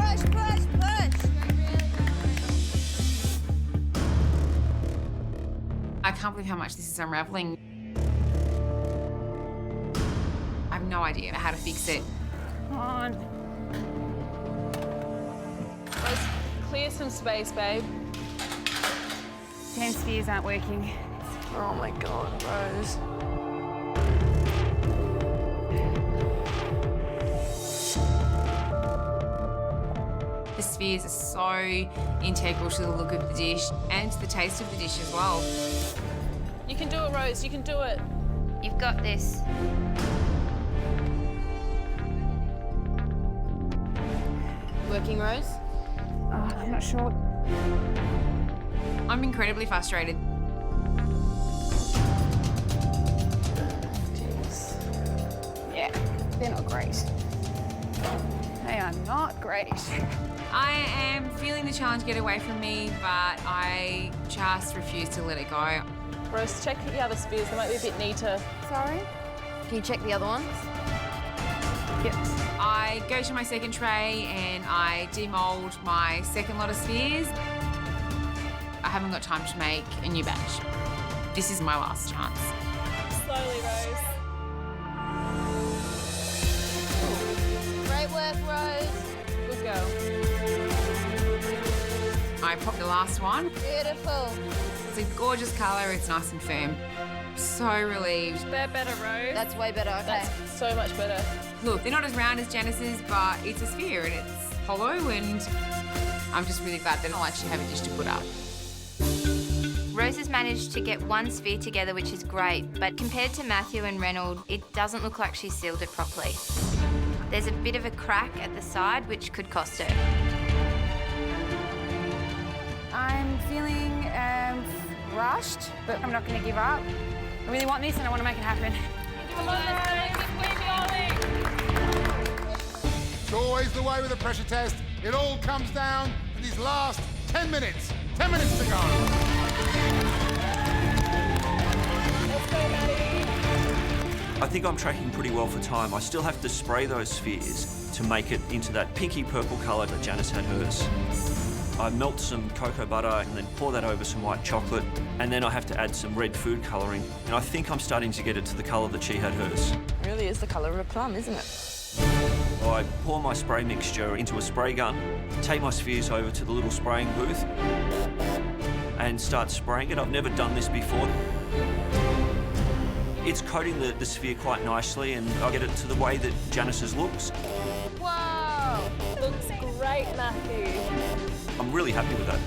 push, push, push. I can't believe how much this is unraveling. I have no idea how to fix it. Come on. Let's clear some space, babe. Damn spheres aren't working. Oh my God, Rose. The spheres are so integral to the look of the dish and to the taste of the dish as well. You can do it, Rose. You can do it. You've got this. Working, Rose? Oh, I'm not sure. I'm incredibly frustrated. Yeah, they're not great. They are not great. I am feeling the challenge get away from me, but I just refuse to let it go. Rose, check the other spheres. They might be a bit neater. Sorry? Can you check the other ones? Yep. I go to my second tray and I demould my second lot of spheres. I haven't got time to make a new batch. This is my last chance. Slowly, Rose. Great work, Rose. Good girl. I popped the last one. Beautiful. It's a gorgeous colour, it's nice and firm. So relieved. They're better, Rose. That's way better, okay. That's so much better. Look, they're not as round as Janice's, but it's a sphere and it's hollow, and I'm just really glad that I'll actually have a dish to put up. Rose has managed to get one sphere together, which is great, but compared to Matthew and Reynolds, it doesn't look like she sealed it properly. There's a bit of a crack at the side, which could cost her. I'm feeling rushed, but I'm not going to give up. I really want this and I want to make it happen. It's always the way with a pressure test. It all comes down to these last 10 minutes. 10 minutes to go. Let's go, Maddie. I think I'm tracking pretty well for time. I still have to spray those spheres to make it into that pinky purple colour that Janice had hers. I melt some cocoa butter and then pour that over some white chocolate, and then I have to add some red food colouring, and I think I'm starting to get it to the colour that she had hers. Really is the colour of a plum, isn't it? I pour my spray mixture into a spray gun, take my spheres over to the little spraying booth and start spraying it. I've never done this before. It's coating the sphere quite nicely, and I get it to the way that Janice's looks. Wow! Looks great, Matthew. I'm really happy with that.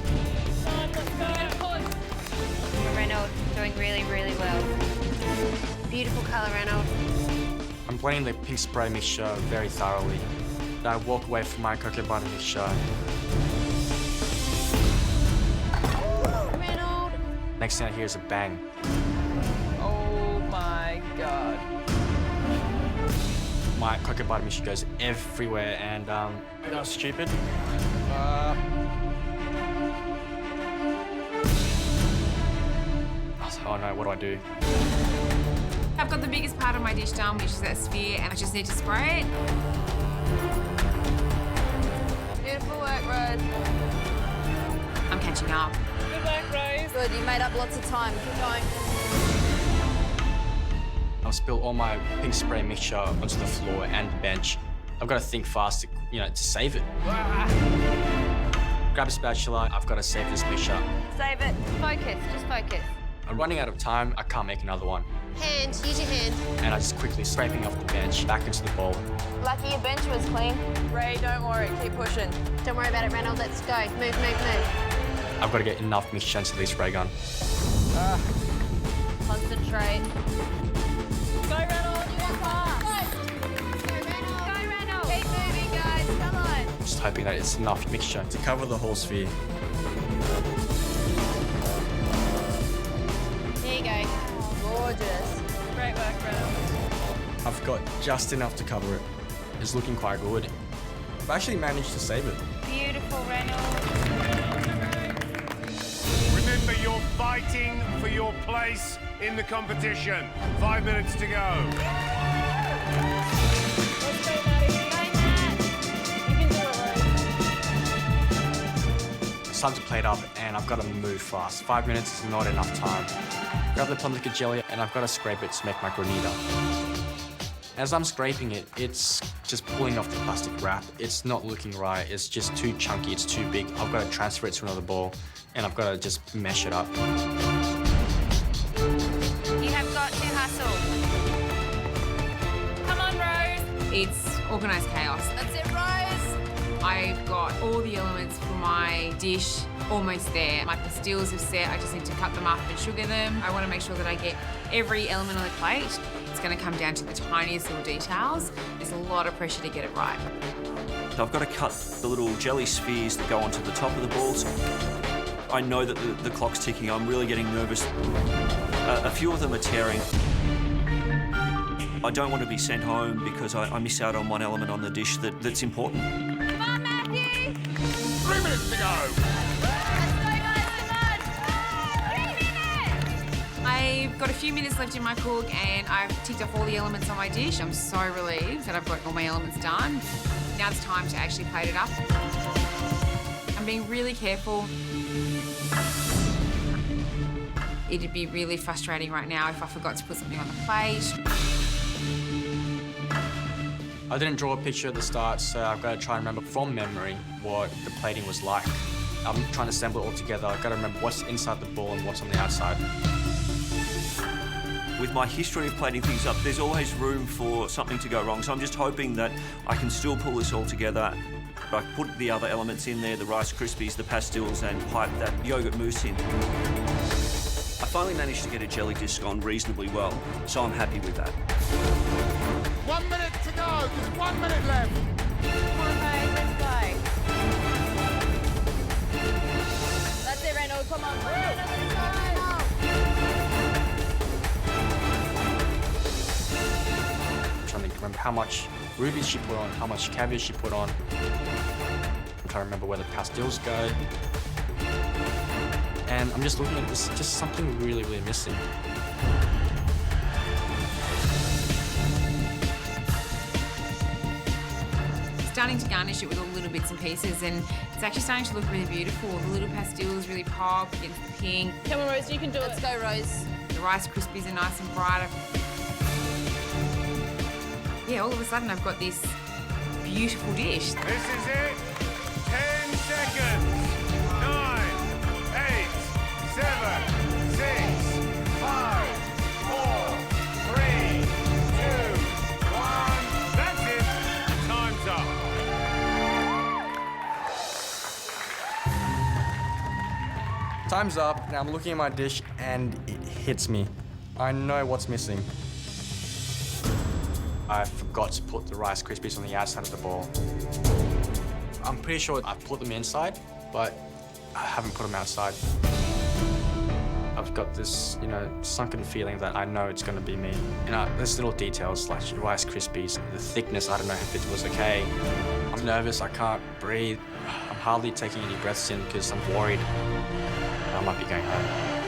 Reynolds doing really, really well. Beautiful colour, Reynolds. I'm blending the pink spray mixture very thoroughly. I walk away from my cocoa butter mixture. Reynolds. Next thing I hear is a bang. Oh my God. My cocoa butter mixture goes everywhere, and that was stupid. Oh no, what do? I've got the biggest part of my dish done, which is that sphere, and I just need to spray it. Beautiful work, Rose. I'm catching up. Good work, Rose. Good, you made up lots of time. Keep going. I'll spill all my pink spray mixture onto the floor and the bench. I've got to think fast, to save it. Grab a spatula, I've got to save this mixture. Save it. Focus, just focus. I'm running out of time, I can't make another one. Hand, use your hand. And I just quickly scraping off the bench back into the bowl. Lucky your bench was clean. Ray, don't worry. Keep pushing. Don't worry about it, Reynolds. Let's go. Move, move, move. I've got to get enough mixture into this spray gun. Concentrate. Go, Reynolds. Go, Reynolds. Keep moving, guys. Come on. Just hoping that it's enough mixture to cover the whole sphere. There you go. Gorgeous. Great work, Reynolds. I've got just enough to cover it. It's looking quite good. I've actually managed to save it. Beautiful, Reynolds. Remember, you're fighting for your place in the competition. 5 minutes to go. Let's go, Maddie. Go, Matt. You can do it, Rose. suds the plate up and I've got to move fast. 5 minutes is not enough time. Grab the plum liquor jelly and I've got to scrape it to make my granita. As I'm scraping it, it's just pulling off the plastic wrap. It's not looking right. It's just too chunky, it's too big. I've got to transfer it to another bowl and I've got to just mesh it up. You have got to hustle. Come on, Rose. It's organised chaos. That's it, Rose. I've got all the elements for my dish almost there. My pastilles have set, I just need to cut them up and sugar them. I want to make sure that I get every element on the plate. It's going to come down to the tiniest little details. There's a lot of pressure to get it right. I've got to cut the little jelly spheres that go onto the top of the balls. I know that the clock's ticking. I'm really getting nervous. A few of them are tearing. I don't want to be sent home because I miss out on one element on the dish that's important. Come on, Matthew. 3 minutes to go. I've got a few minutes left in my cook and I've ticked off all the elements on my dish. I'm so relieved that I've got all my elements done. Now it's time to actually plate it up. I'm being really careful. It'd be really frustrating right now if I forgot to put something on the plate. I didn't draw a picture at the start, so I've got to try and remember from memory what the plating was like. I'm trying to assemble it all together. I've got to remember what's inside the ball and what's on the outside. With my history of plating things up, there's always room for something to go wrong. So I'm just hoping that I can still pull this all together. I put the other elements in there, the Rice Krispies, the pastilles, and pipe that yogurt mousse in. I finally managed to get a jelly disc on reasonably well, so I'm happy with that. 1 minute to go. Just 1 minute left. Come on, Rose, let's go. That's it, Reynolds. Come on, Reynolds, let's go. I'm trying to remember how much rubies she put on, how much caviar she put on. I'm trying to remember where the pastilles go. And I'm just looking at this, just something really, really missing. Starting to garnish it with all the little bits and pieces and it's actually starting to look really beautiful. The little pastilles really pop against the pink. Come on, Rose, you can do it. Let's go, Rose. The Rice Krispies are nice and bright. Yeah, all of a sudden I've got this beautiful dish. This is it. 10 seconds. 9, 8, 7, 6, 5, 4, 3, 2, 1. That's it. Time's up. Time's up, now I'm looking at my dish and it hits me. I know what's missing. I forgot to put the Rice Krispies on the outside of the ball. I'm pretty sure I've put them inside, but I haven't put them outside. I've got this, sunken feeling that I know it's gonna be me. There's little details like Rice Krispies, the thickness, I don't know if it was okay. I'm nervous, I can't breathe. I'm hardly taking any breaths in because I'm worried I might be going home.